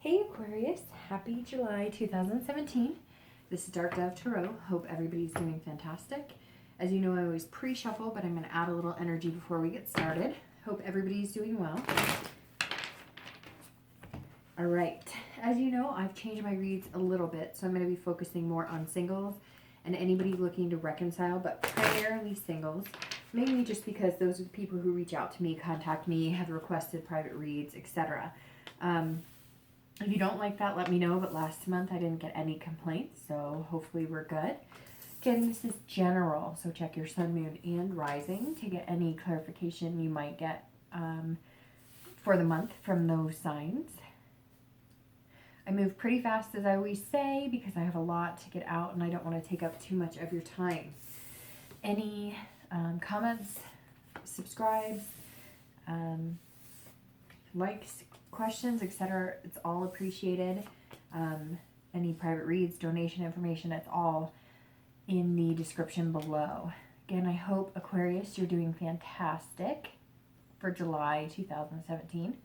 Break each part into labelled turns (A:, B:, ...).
A: Hey Aquarius, happy July 2017. This is Dark Dove Tarot. Hope everybody's doing fantastic. As you know, I always pre-shuffle, but I'm going to add a little energy before we get started. Hope everybody's doing well. All right, as you know, I've changed my reads a little bit, so I'm going to be focusing more on singles and anybody looking to reconcile, but primarily singles. Mainly just because those are the people who reach out to me, contact me, have requested private reads, etc. If you don't like that, let me know, but last month I didn't get any complaints, so hopefully we're good. Again, this is general, so check your sun, moon, and rising to get any clarification you might get for the month from those signs. I move pretty fast, as I always say, because I have a lot to get out and I don't want to take up too much of your time. Any comments, subscribes, likes, questions, etc., it's all appreciated. Any private reads, donation information, it's all in the description below. Again, I hope, Aquarius, you're doing fantastic for July 2017.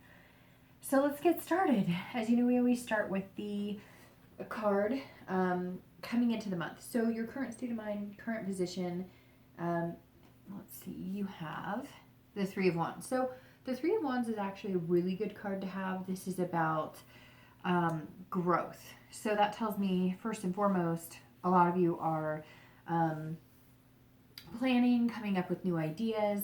A: So let's get started. As you know, we always start with the card coming into the month. So your current state of mind, current position, let's see, you have the Three of Wands. So the Three of Wands is actually a really good card to have. This is about growth. So that tells me, first and foremost, a lot of you are planning, coming up with new ideas.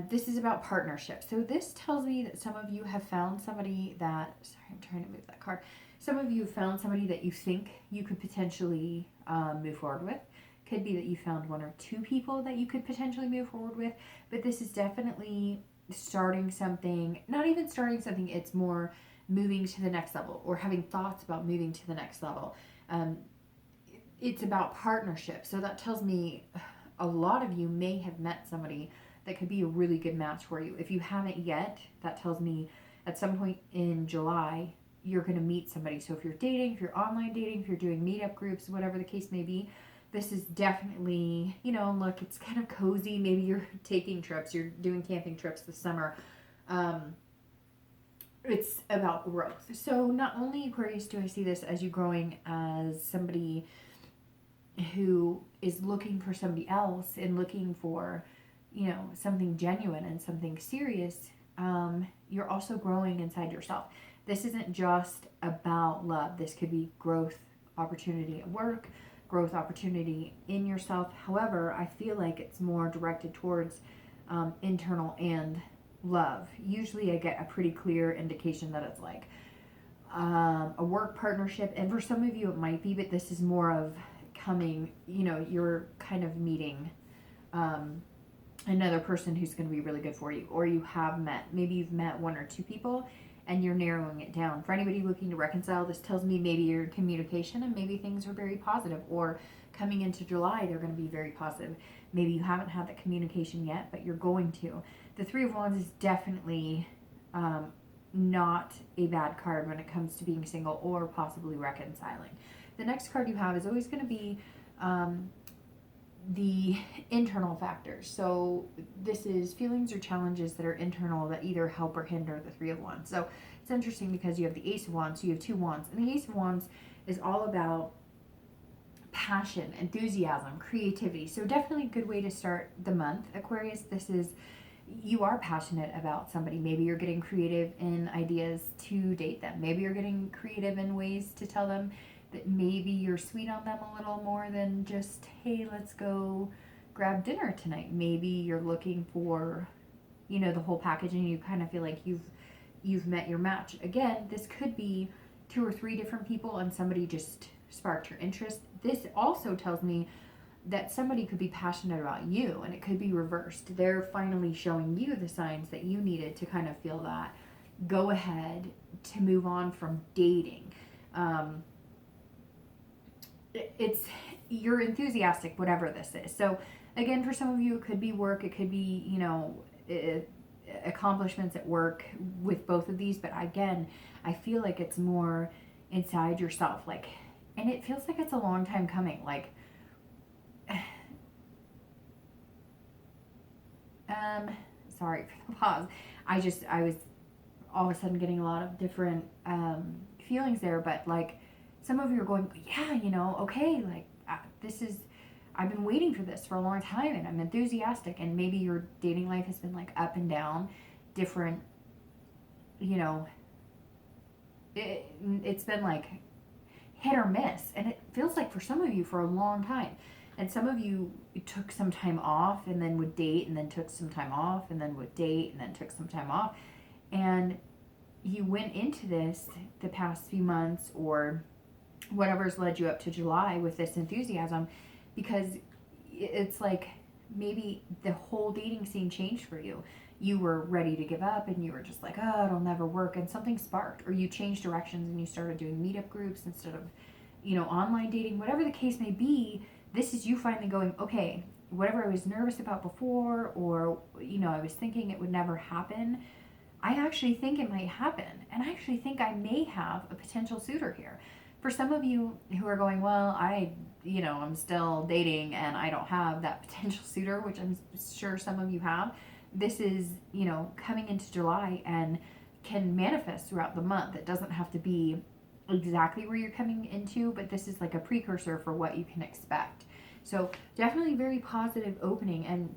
A: This is about partnership. So this tells me that some of you have found somebody that, sorry, I'm trying to move that card. Some of you have found somebody that you think you could potentially move forward with. Could be that you found one or two people that you could potentially move forward with. But this is definitely starting something, not even starting something, it's more moving to the next level or having thoughts about moving to the next level. It's about partnership. So that tells me a lot of you may have met somebody that could be a really good match for you. If you haven't yet, that tells me at some point in July, you're going to meet somebody. So if you're dating, if you're online dating, if you're doing meetup groups, whatever the case may be, this is definitely, you know, look, it's kind of cozy. Maybe you're taking trips, you're doing camping trips this summer. It's about growth. So not only, Aquarius, do I see this as you growing as somebody who is looking for somebody else and looking for, you know, something genuine and something serious, you're also growing inside yourself. This isn't just about love. This could be growth opportunity at work, growth opportunity in yourself. However, I feel like it's more directed towards internal and love. Usually I get a pretty clear indication that it's like a work partnership, and for some of you it might be, but this is more of coming, you know, you're kind of meeting another person who's going to be really good for you, or you have met, maybe you've met one or two people and you're narrowing it down. For anybody looking to reconcile, this tells me maybe you're in communication and maybe things are very positive, or coming into July, they're going to be very positive. Maybe you haven't had that communication yet, but you're going to. The Three of Wands is definitely not a bad card when it comes to being single or possibly reconciling. The next card you have is always going to be the internal factors. So this is feelings or challenges that are internal that either help or hinder the Three of Wands. So it's interesting because you have the Ace of Wands, so you have two wands. And the Ace of Wands is all about passion, enthusiasm, creativity. So definitely a good way to start the month, Aquarius. This is, you are passionate about somebody. Maybe you're getting creative in ideas to date them. Maybe you're getting creative in ways to tell them that maybe you're sweet on them a little more than just, hey, let's go grab dinner tonight. Maybe you're looking for, you know, the whole package, and you kind of feel like you've met your match. Again, this could be two or three different people and somebody just sparked your interest. This also tells me that somebody could be passionate about you, and it could be reversed. They're finally showing you the signs that you needed to kind of feel that go ahead to move on from dating. It's, you're enthusiastic, whatever this is. So again, for some of you, it could be work, it could be, you know, accomplishments at work with both of these. But again, I feel like it's more inside yourself, like, and it feels like it's a long time coming. Like, sorry for the pause. I was all of a sudden getting a lot of different feelings there, but like some of you are going, yeah, you know, okay, like this is, I've been waiting for this for a long time and I'm enthusiastic. And maybe your dating life has been like up and down, different, you know, it's been like hit or miss. And it feels like for some of you for a long time. And some of you took some time off and then would date and then took some time off and then would date and then took some time off. And you went into this the past few months or whatever's led you up to July with this enthusiasm, because it's like maybe the whole dating scene changed for you. You were ready to give up and you were just like, oh, it'll never work, and something sparked, or you changed directions and you started doing meetup groups instead of, you know, online dating. Whatever the case may be, this is you finally going, okay, whatever I was nervous about before, or, you know, I was thinking it would never happen, I actually think it might happen. And I actually think I may have a potential suitor here. For some of you who are going, well, I'm still dating and I don't have that potential suitor, which I'm sure some of you have, this is, you know, coming into July and can manifest throughout the month. It doesn't have to be exactly where you're coming into, but this is like a precursor for what you can expect. So definitely very positive opening. And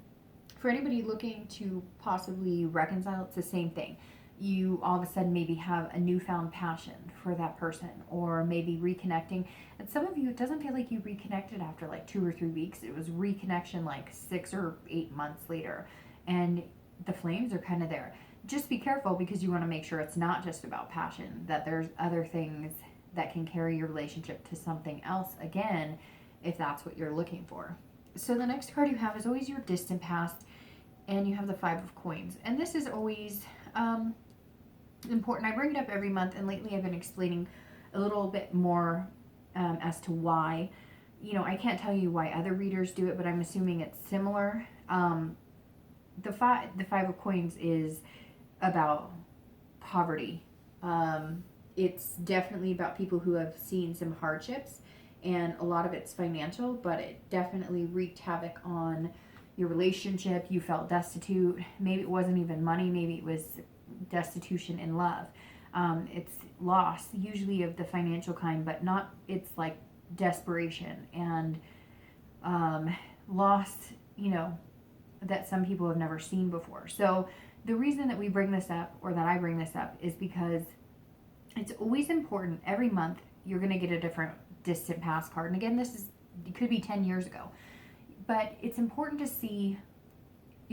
A: for anybody looking to possibly reconcile, it's the same thing. You all of a sudden maybe have a newfound passion for that person, or maybe reconnecting. And some of you, it doesn't feel like you reconnected after like 2 or 3 weeks. It was reconnection like 6 or 8 months later. And the flames are kind of there. Just be careful, because you want to make sure it's not just about passion, that there's other things that can carry your relationship to something else again, if that's what you're looking for. So the next card you have is always your distant past, and you have the 5 of coins. And this is always important. I bring it up every month, and lately I've been explaining a little bit more as to why. You know, I can't tell you why other readers do it, but I'm assuming it's similar. The five of coins is about poverty. It's definitely about people who have seen some hardships, and a lot of it's financial, but it definitely wreaked havoc on your relationship. You felt destitute. Maybe it wasn't even money. Maybe it was destitution in love. It's loss, usually of the financial kind, but not, it's like desperation and loss, you know, that some people have never seen before. So the reason that we bring this up, or that I bring this up, is because it's always important. Every month you're going to get a different distant past card. And again, it could be 10 years ago. But it's important to see,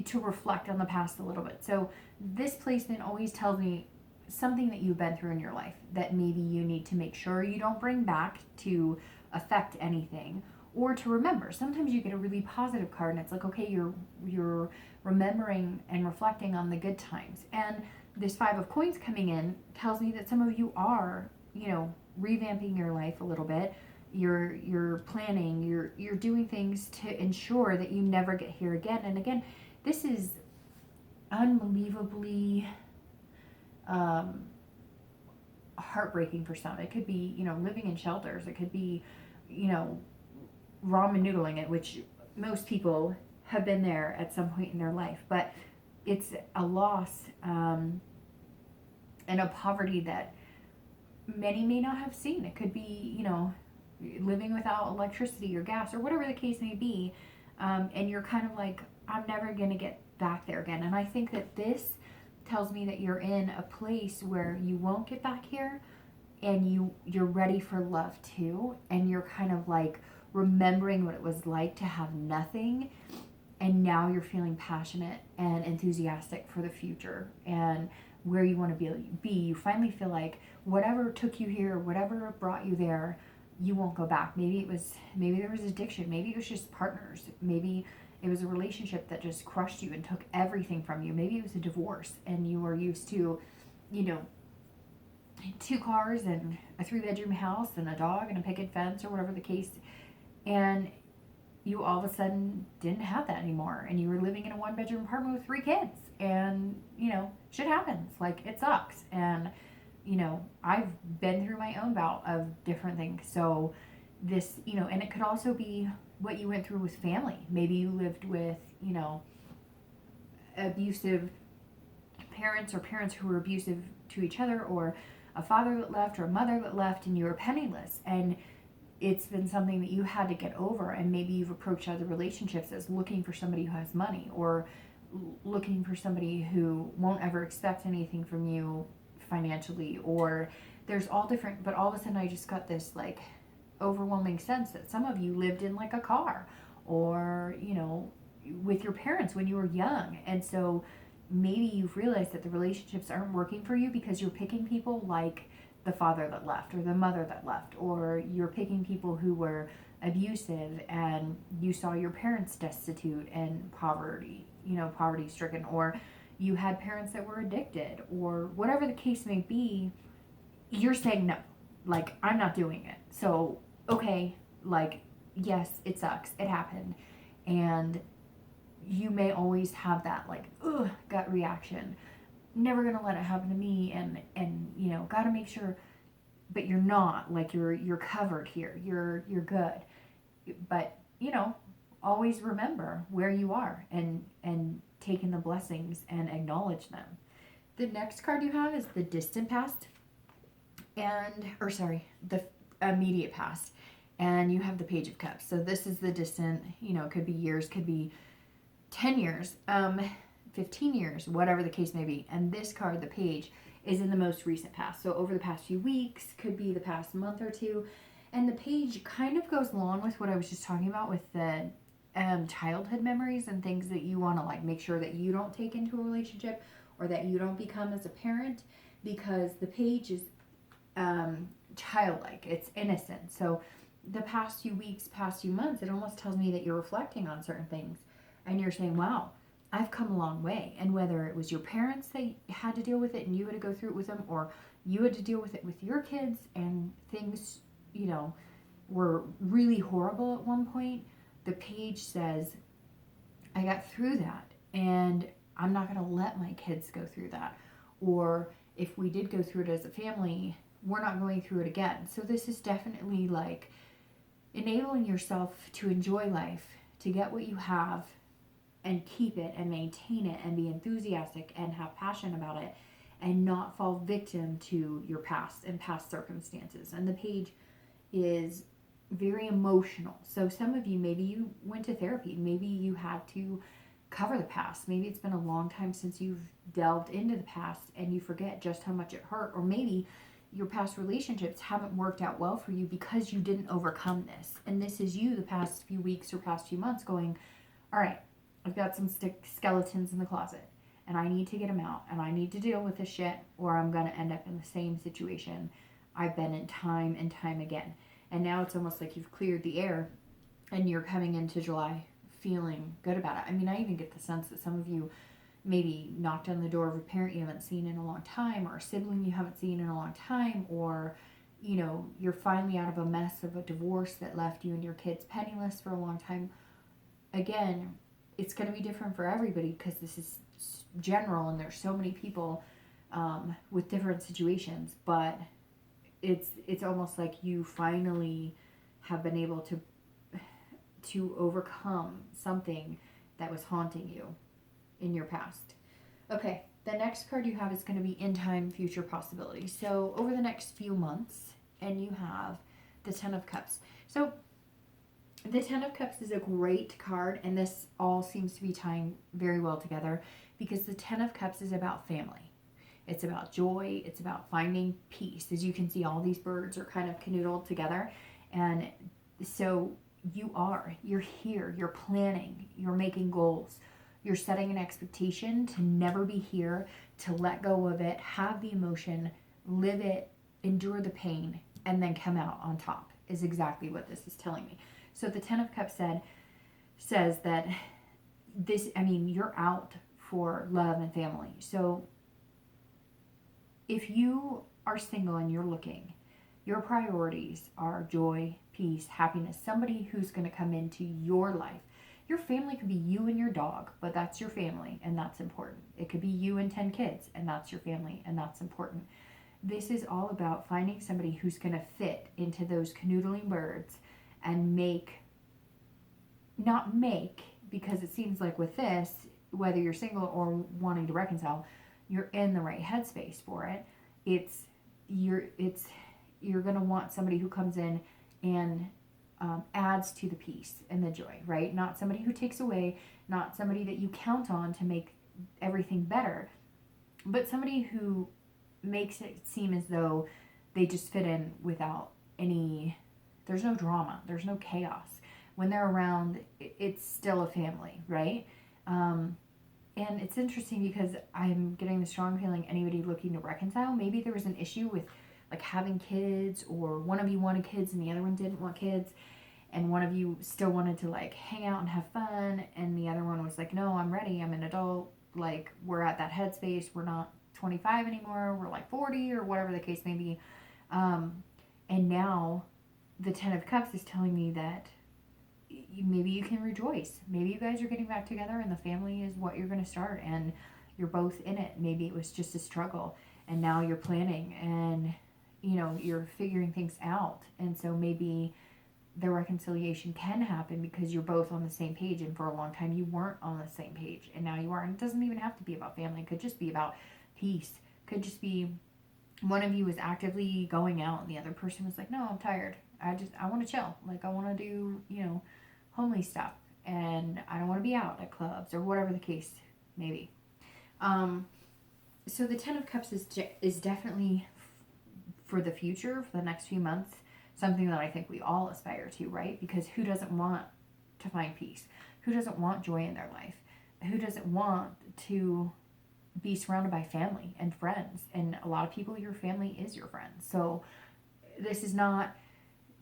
A: to reflect on the past a little bit. So this placement always tells me something that you've been through in your life that maybe you need to make sure you don't bring back to affect anything, or to remember. Sometimes you get a really positive card and it's like, okay, you're remembering and reflecting on the good times. And this 5 of coins coming in tells me that some of you are, you know, revamping your life a little bit. You're planning, you're doing things to ensure that you never get here again. And again, this is unbelievably heartbreaking for some. It could be, you know, living in shelters. It could be, you know, ramen noodling it, which most people have been there at some point in their life. But it's a loss and a poverty that many may not have seen. It could be, you know, living without electricity or gas or whatever the case may be. And you're kind of like, I'm never going to get back there again. And I think that this tells me that you're in a place where you won't get back here, and you're ready for love too. And you're kind of like remembering what it was like to have nothing. And now you're feeling passionate and enthusiastic for the future and where you want to be. You finally feel like whatever took you here, whatever brought you there, you won't go back. Maybe there was addiction. Maybe it was just partners. Maybe it was a relationship that just crushed you and took everything from you. Maybe it was a divorce and you were used to, you know, 2 cars and a 3-bedroom house and a dog and a picket fence or whatever the case. And you all of a sudden didn't have that anymore. And you were living in a 1-bedroom apartment with 3 kids. And, you know, shit happens. Like, it sucks. And, you know, I've been through my own bout of different things. So this, you know, and it could also be what you went through with family. Maybe you lived with, you know, abusive parents, or parents who were abusive to each other, or a father that left or a mother that left and you were penniless. And it's been something that you had to get over, and maybe you've approached other relationships as looking for somebody who has money, or looking for somebody who won't ever expect anything from you financially, or there's all different, but all of a sudden I just got this like overwhelming sense that some of you lived in like a car, or with your parents when you were young, and so maybe you've realized that the relationships aren't working for you because you're picking people like the father that left or the mother that left, or you're picking people who were abusive and you saw your parents destitute and poverty stricken, or you had parents that were addicted, or whatever the case may be. You're saying no, like, I'm not doing it. So okay, like, yes, it sucks, it happened, and you may always have that like gut reaction, never gonna let it happen to me, and gotta make sure, but you're not, like, you're covered here, you're good, but always remember where you are, and take in the blessings and acknowledge them. The next card you have is the distant past, the immediate past, and you have the Page of Cups. So this is the distant, could be years, could be 10 years, 15 years, whatever the case may be. And this card, the Page, is in the most recent past. So over the past few weeks, could be the past month or two. And the Page kind of goes along with what I was just talking about with the childhood memories and things that you want to like make sure that you don't take into a relationship, or that you don't become as a parent, because the Page is childlike, it's innocent. So the past few weeks, past few months, it almost tells me that you're reflecting on certain things and you're saying, wow, I've come a long way. And whether it was your parents that had to deal with it and you had to go through it with them, or you had to deal with it with your kids and things, were really horrible at one point, the Page says, I got through that, and I'm not going to let my kids go through that. Or if we did go through it as a family, we're not going through it again. So this is definitely like enabling yourself to enjoy life, to get what you have and keep it and maintain it and be enthusiastic and have passion about it, and not fall victim to your past and past circumstances. And the Page is very emotional. So some of you, maybe you went to therapy, maybe you had to cover the past, maybe it's been a long time since you've delved into the past and you forget just how much it hurt, or maybe your past relationships haven't worked out well for you because you didn't overcome this. And this is you the past few weeks or past few months going, all right, I've got some skeletons in the closet and I need to get them out, and I need to deal with this shit, or I'm going to end up in the same situation I've been in time and time again. And now it's almost like you've cleared the air and you're coming into July feeling good about it. I mean, I even get the sense that some of you maybe knocked on the door of a parent you haven't seen in a long time, or a sibling you haven't seen in a long time, or you're finally out of a mess of a divorce that left you and your kids penniless for a long time. Again, it's going to be different for everybody because this is general and there's so many people with different situations, but it's almost like you finally have been able to overcome something that was haunting you in your past. Okay, the next card you have is going to be in time, future possibility. So over the next few months, and you have the Ten of Cups. So the Ten of Cups is a great card, and this all seems to be tying very well together, because the Ten of Cups is about family. It's about joy. It's about finding peace. As you can see, all these birds are kind of canoodled together. And so you're here, you're planning, you're making goals. You're setting an expectation to never be here, to let go of it, have the emotion, live it, endure the pain, and then come out on top, is exactly what this is telling me. So the Ten of Cups says that you're out for love and family. So if you are single and you're looking, your priorities are joy, peace, happiness, somebody who's going to come into your life. Your family could be you and your dog, but that's your family, and that's important. It could be you and 10 kids, and that's your family, and that's important. This is all about finding somebody who's going to fit into those canoodling birds and because it seems like with this, whether you're single or wanting to reconcile, you're in the right headspace for it. It's you're going to want somebody who comes in and adds to the peace and the joy, right? Not somebody who takes away, not somebody that you count on to make everything better, but somebody who makes it seem as though they just fit in without any, there's no drama, there's no chaos. When they're around, it's still a family, right? And it's interesting because I'm getting the strong feeling anybody looking to reconcile, maybe there was an issue with like having kids, or one of you wanted kids and the other one didn't want kids, and one of you still wanted to like hang out and have fun, and the other one was like, no, I'm ready, I'm an adult, like we're at that headspace, we're not 25 anymore, we're like 40 or whatever the case may be. And now the 10 of Cups is telling me that maybe you can rejoice. Maybe you guys are getting back together and the family is what you're going to start and you're both in it. Maybe it was just a struggle and now you're planning and, you know, you're figuring things out. And so maybe the reconciliation can happen because you're both on the same page, and for a long time you weren't on the same page and now you are. And it doesn't even have to be about family. It could just be about peace. It could just be one of you was actively going out and the other person was like, no, I'm tired. I want to chill. Like I want to do, you know, homely stuff and I don't want to be out at clubs or whatever the case may be. So the 10 of Cups is definitely for the future, for the next few months, something that I think we all aspire to, right? Because who doesn't want to find peace? Who doesn't want joy in their life? Who doesn't want to be surrounded by family and friends? And a lot of people, your family is your friends. So this is not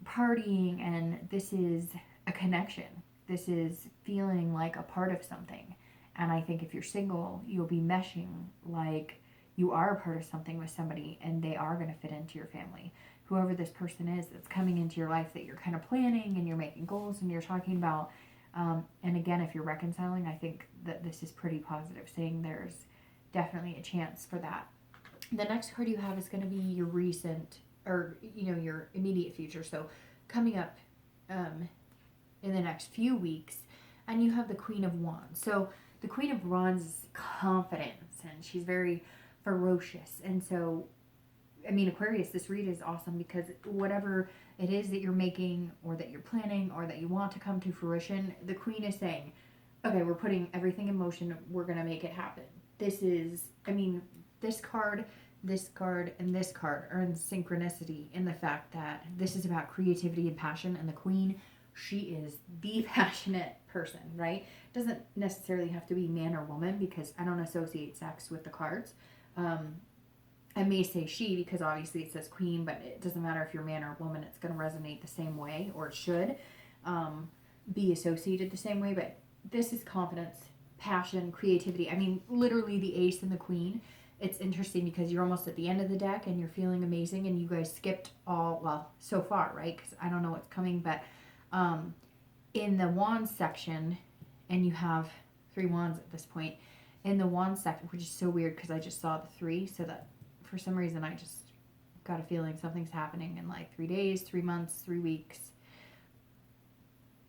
A: partying, and this is a connection. This is feeling like a part of something. And I think if you're single, you'll be meshing like you are a part of something with somebody and they are going to fit into your family. Whoever this person is that's coming into your life that you're kind of planning and you're making goals and you're talking about. And again, if you're reconciling, I think that this is pretty positive, saying there's definitely a chance for that. The next card you have is going to be your recent, or, you know, your immediate future. So coming up in the next few weeks. And you have the Queen of Wands. So the Queen of Wands is confidence, and she's very ferocious. And so, I mean, Aquarius, this read is awesome because whatever it is that you're making or that you're planning or that you want to come to fruition, the Queen is saying, okay, we're putting everything in motion. We're going to make it happen. This is, I mean, this card, and this card are in synchronicity in the fact that this is about creativity and passion. And the Queen, she is the passionate person, right? Doesn't necessarily have to be man or woman because I don't associate sex with the cards. I may say she because obviously it says queen, but it doesn't matter if you're man or woman. It's going to resonate the same way, or it should be associated the same way. But this is confidence, passion, creativity. I mean, literally the ace and the queen. It's interesting because you're almost at the end of the deck and you're feeling amazing, and you guys skipped all, well, so far, right? Because I don't know what's coming, but in the wands section, and you have 3 wands at this point, in the wands section, which is so weird because I just saw the 3, so that for some reason I just got a feeling something's happening in like 3 days, 3 months, 3 weeks.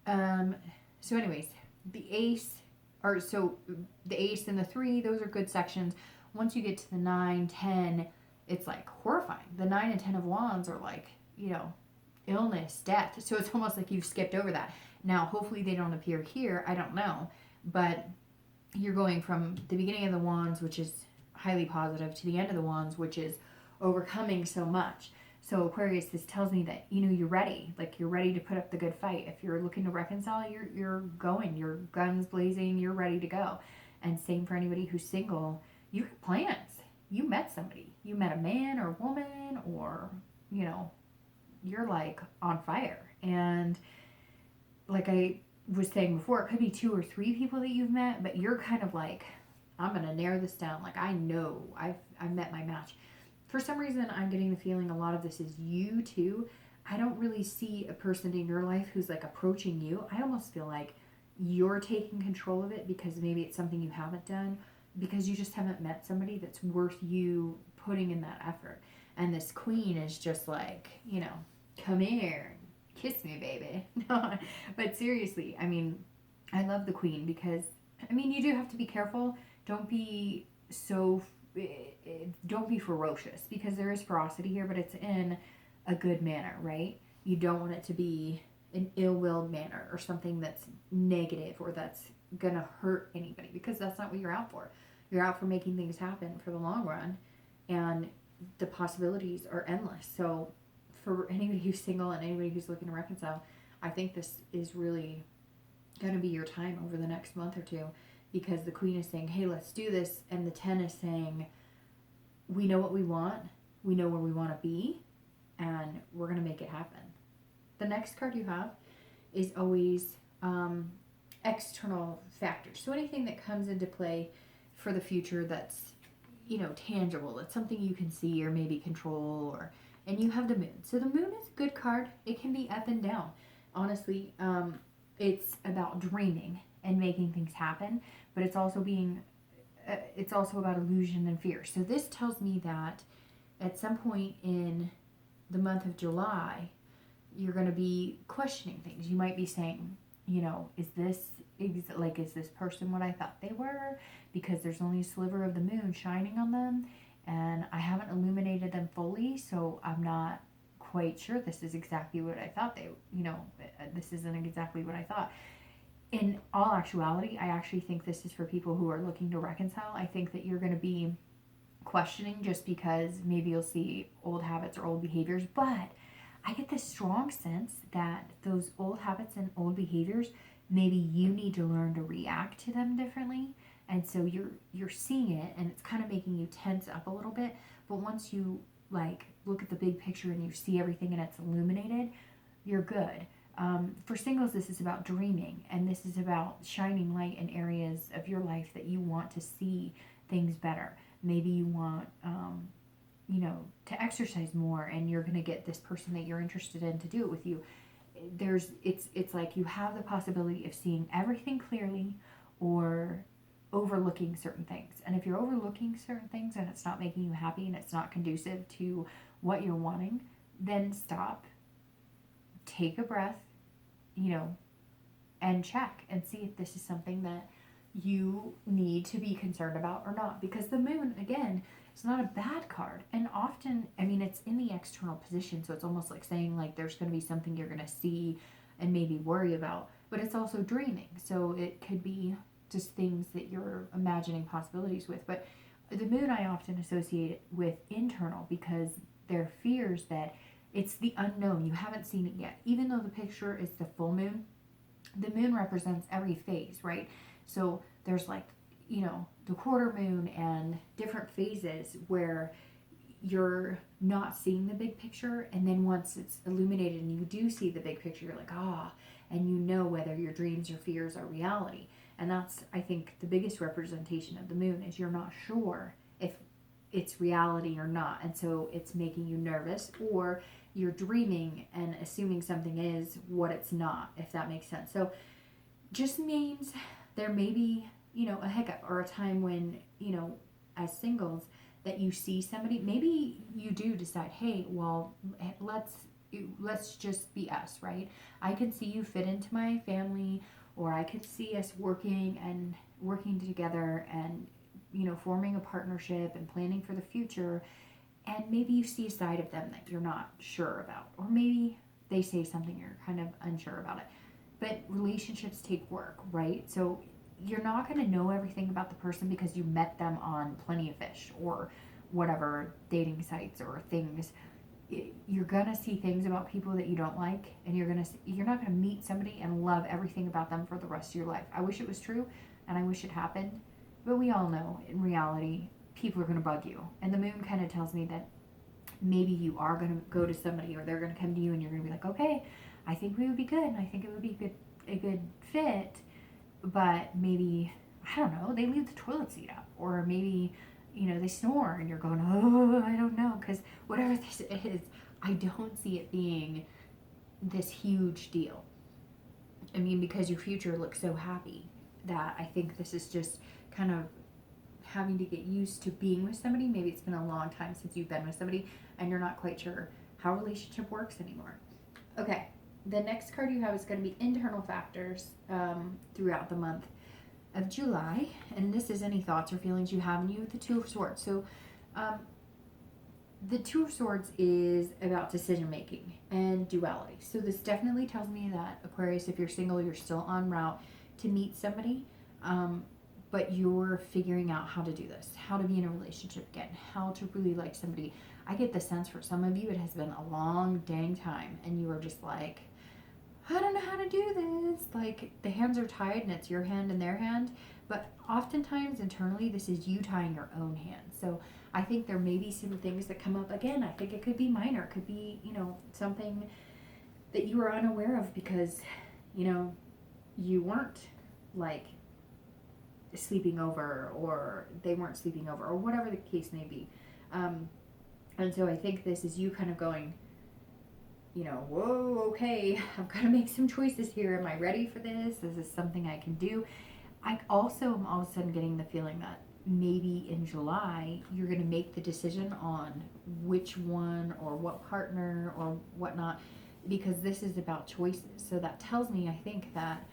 A: So anyways, the ace, or so the ace and the 3, those are good sections. Once you get to the 9, 10, it's like horrifying. The 9 and 10 of wands are like, you know, illness, death. So it's almost like you've skipped over that. Now, hopefully they don't appear here. I don't know. But you're going from the beginning of the wands, which is highly positive, to the end of the wands, which is overcoming so much. So Aquarius, this tells me that, you know, you're ready. Like, you're ready to put up the good fight. If you're looking to reconcile, you're going. Your guns blazing. You're ready to go. And same for anybody who's single. You have plans. You met somebody. You met a man or a woman, or, you know, you're like on fire. And like I was saying before, it could be 2 or 3 people that you've met, but you're kind of like, I'm going to narrow this down. Like, I know I've met my match. For some reason, I'm getting the feeling a lot of this is you too. I don't really see a person in your life who's like approaching you. I almost feel like you're taking control of it because maybe it's something you haven't done, because you just haven't met somebody that's worth you putting in that effort. And this queen is just like, you know, come here, kiss me, baby. No, but seriously, I mean, I love the queen because, I mean, you do have to be careful. Don't be so don't be ferocious, because there is ferocity here, but it's in a good manner, right? You don't want it to be an ill-willed manner or something that's negative or that's gonna hurt anybody, because that's not what you're out for. You're out for making things happen for the long run, and the possibilities are endless. So for anybody who's single and anybody who's looking to reconcile, I think this is really going to be your time over the next month or two, because the Queen is saying, hey, let's do this, and the 10 is saying, we know what we want, we know where we want to be, and we're going to make it happen. The next card you have is always external factors. So anything that comes into play for the future that's, tangible, that's something you can see or maybe control, and you have the moon. So the moon is a good card. It can be up and down. Honestly, it's about dreaming and making things happen, but it's also about illusion and fear. So this tells me that at some point in the month of July, you're going to be questioning things. You might be saying, is this person what I thought they were? Because there's only a sliver of the moon shining on them, and I haven't illuminated them fully, so I'm not quite sure this is exactly what I thought this isn't exactly what I thought. In all actuality, I actually think this is for people who are looking to reconcile. I think that you're going to be questioning just because maybe you'll see old habits or old behaviors, but I get this strong sense that those old habits and old behaviors, maybe you need to learn to react to them differently. And so you're seeing it, and it's kind of making you tense up a little bit. But once you look at the big picture and you see everything and it's illuminated, you're good. For singles, this is about dreaming, and this is about shining light in areas of your life that you want to see things better. Maybe you want, to exercise more, and you're going to get this person that you're interested in to do it with you. It's like you have the possibility of seeing everything clearly or overlooking certain things. And if you're overlooking certain things and it's not making you happy and it's not conducive to what you're wanting, then stop, take a breath, and check and see if this is something that you need to be concerned about or not. Because the moon, again, it's not a bad card. And often, it's in the external position, so it's almost like saying there's going to be something you're going to see and maybe worry about. But it's also dreaming, so it could be just things that you're imagining possibilities with. But the moon I often associate with internal, because there are fears that it's the unknown. You haven't seen it yet. Even though the picture is the full moon, the moon represents every phase, right? So there's the quarter moon and different phases where you're not seeing the big picture, and then once it's illuminated and you do see the big picture, you're like, and you know whether your dreams or fears are reality. And that's, I think, the biggest representation of the moon, is you're not sure if it's reality or not, and so it's making you nervous, or you're dreaming and assuming something is what it's not, if that makes sense. So just means there may be, a hiccup or a time when, as singles, that you see somebody, maybe you do decide, hey, well, let's just be us, right? I can see you fit into my family, or I could see us working together and, forming a partnership and planning for the future. And maybe you see a side of them that you're not sure about, or maybe they say something you're kind of unsure about it. But relationships take work, right? So you're not going to know everything about the person because you met them on Plenty of Fish or whatever dating sites or things. You're going to see things about people that you don't like, and you're not going to meet somebody and love everything about them for the rest of your life. I wish it was true, and I wish it happened, but we all know in reality people are going to bug you. And the moon kind of tells me that maybe you are going to go to somebody, or they're going to come to you, and you're going to be like, okay, I think we would be good, and I think it would be a good fit, but maybe, I don't know, they leave the toilet seat up, or maybe, they snore, and you're going, oh, I don't know, because whatever this is, I don't see it being this huge deal. Because your future looks so happy, that I think this is just kind of having to get used to being with somebody. Maybe it's been a long time since you've been with somebody, and you're not quite sure how a relationship works anymore. Okay, the next card you have is going to be internal factors throughout the month. of July, and this is any thoughts or feelings you have, and you have the Two of Swords. So the Two of Swords is about decision making and duality. So this definitely tells me that, Aquarius, if you're single, you're still en route to meet somebody, but you're figuring out how to do this, how to be in a relationship again, how to really like somebody. I get the sense for some of you it has been a long dang time, and you are just like, I don't know how to do this. Like, the hands are tied and it's your hand and their hand, but oftentimes internally this is you tying your own hands. So I think there may be some things that come up again. I think it could be minor, it could be, something that you were unaware of because, you weren't like sleeping over, or they weren't sleeping over, or whatever the case may be. And so I think this is you kind of going, whoa, okay, I've got to make some choices here. Am I ready for this? Is this something I can do? I also am all of a sudden getting the feeling that maybe in July you're going to make the decision on which one or what partner or whatnot, because this is about choices. So that tells me, I think that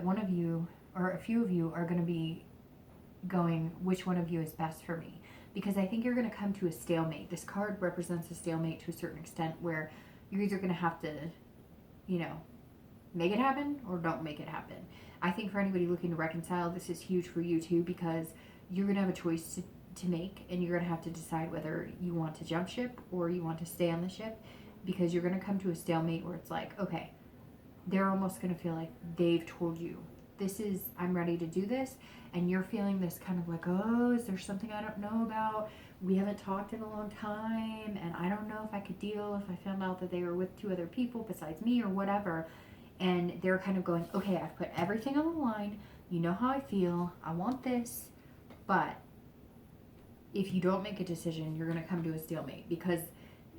A: one of you or a few of you are going to be going, which one of you is best for me? Because I think you're going to come to a stalemate. This card represents a stalemate to a certain extent, where you're either going to have to, make it happen or don't make it happen. I think for anybody looking to reconcile, this is huge for you too, because you're going to have a choice to make, and you're going to have to decide whether you want to jump ship or you want to stay on the ship, because you're going to come to a stalemate where it's like, okay, they're almost going to feel like they've told you, I'm ready to do this. And you're feeling this kind of like, oh, is there something I don't know about? We haven't talked in a long time, and I don't know if I could deal if I found out that they were with 2 other people besides me or whatever. And they're kind of going, okay, I've put everything on the line. You know how I feel. I want this. But if you don't make a decision, you're going to come to a stalemate, because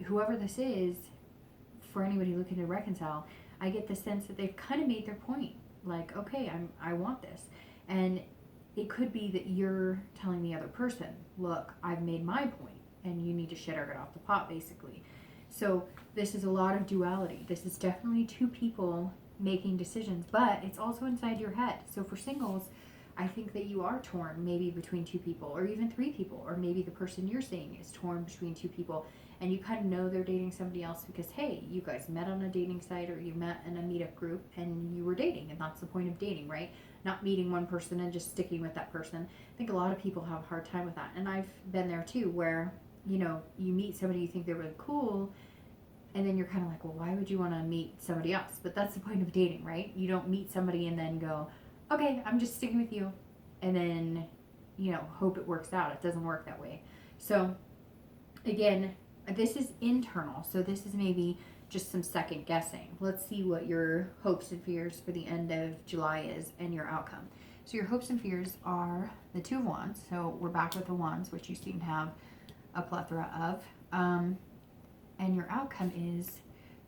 A: whoever this is, for anybody looking to reconcile, I get the sense that they've kind of made their point. Like, okay, I want this. And it could be that you're telling the other person, look, I've made my point, and you need to shit or get off the pot, basically. So this is a lot of duality. This is definitely 2 people making decisions, but it's also inside your head. So for singles, I think that you are torn maybe between 2 people, or even 3 people, or maybe the person you're seeing is torn between 2 people, and you kind of know they're dating somebody else because, hey, you guys met on a dating site, or you met in a meetup group and you were dating, and that's the point of dating, right? Not meeting one person and just sticking with that person. I think a lot of people have a hard time with that, and I've been there too, where, you meet somebody, you think they're really cool, and then you're kind of like, well, why would you want to meet somebody else? But that's the point of dating, right? You don't meet somebody and then go, okay, I'm just sticking with you, and then, hope it works out. It doesn't work that way. So, again, this is internal. So this is maybe just some second guessing. Let's see what your hopes and fears for the end of July is and your outcome. So your hopes and fears are the 2 of Wands. So we're back with the Wands, which you seem to have a plethora of. And your outcome is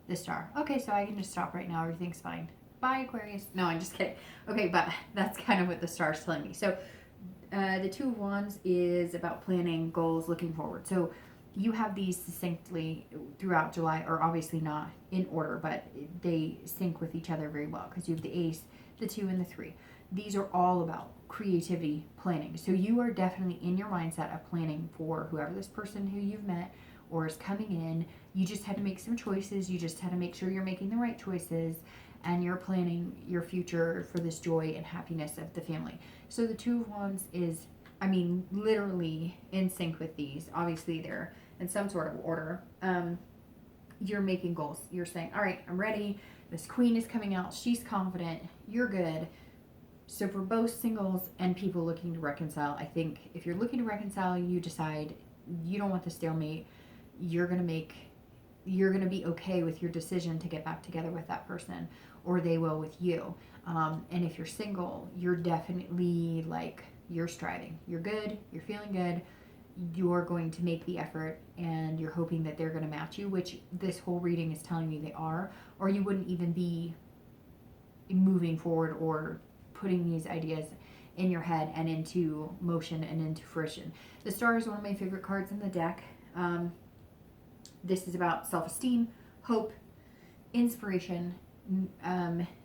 A: the Star. Okay, so I can just stop right now. Everything's fine. Bye, Aquarius. No, I'm just kidding. Okay, but that's kind of what the Star's telling me. So the 2 of Wands is about planning, goals, looking forward. So you have these succinctly throughout July, or obviously not in order, but they sync with each other very well, because you have the Ace, the 2, and the 3. These are all about creativity, planning. So you are definitely in your mindset of planning for whoever this person who you've met or is coming in. You just had to make some choices. You just had to make sure you're making the right choices, and you're planning your future for this joy and happiness of the family. So the 2 of Wands is, literally in sync with these. Obviously, they're in some sort of order. You're making goals. You're saying, all right, I'm ready. This queen is coming out. She's confident. You're good. So for both singles and people looking to reconcile, I think if you're looking to reconcile, you decide you don't want the stalemate. You're going to be okay with your decision to get back together with that person, or they will with you. And if you're single, you're definitely you're striving. You're good. You're feeling good. You're going to make the effort, and you're hoping that they're going to match you, which this whole reading is telling me they are, or you wouldn't even be moving forward or putting these ideas in your head and into motion and into fruition. The Star is one of my favorite cards in the deck. This is about self-esteem, hope, inspiration,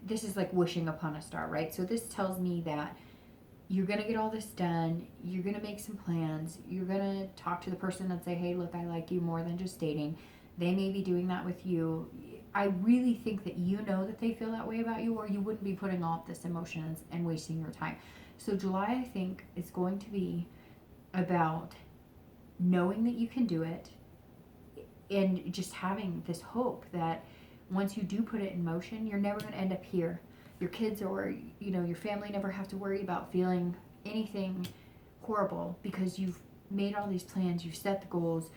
A: this is like wishing upon a star, right? So this tells me that you're going to get all this done. You're going to make some plans. You're going to talk to the person and say, hey, look, I like you more than just dating. They may be doing that with you. I really think that you know that they feel that way about you, or you wouldn't be putting all this emotions and wasting your time. So July, I think, is going to be about knowing that you can do it and just having this hope that once you do put it in motion, you're never going to end up here. Your kids or your family never have to worry about feeling anything horrible because you've made all these plans, you've set the goals,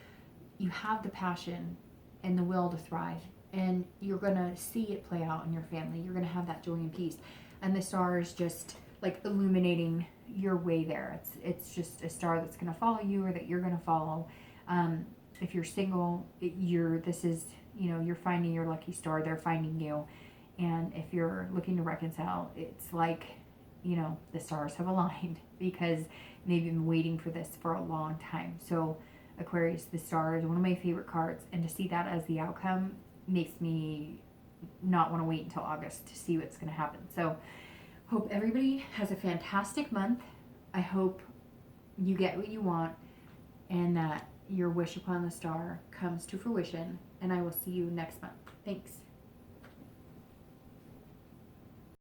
A: you have the passion and the will to thrive, and you're going to see it play out in your family. You're going to have that joy and peace, and the star is just like illuminating your way there. It's just a star that's going to follow you, or that you're going to follow. If you're single, you're finding your lucky star. They're finding you. And if you're looking to reconcile, it's like, the stars have aligned because they've been waiting for this for a long time. So Aquarius, the star is one of my favorite cards, and to see that as the outcome makes me not want to wait until August to see what's going to happen. So hope everybody has a fantastic month. I hope you get what you want and that your wish upon the star comes to fruition, and I will see you next month. Thanks.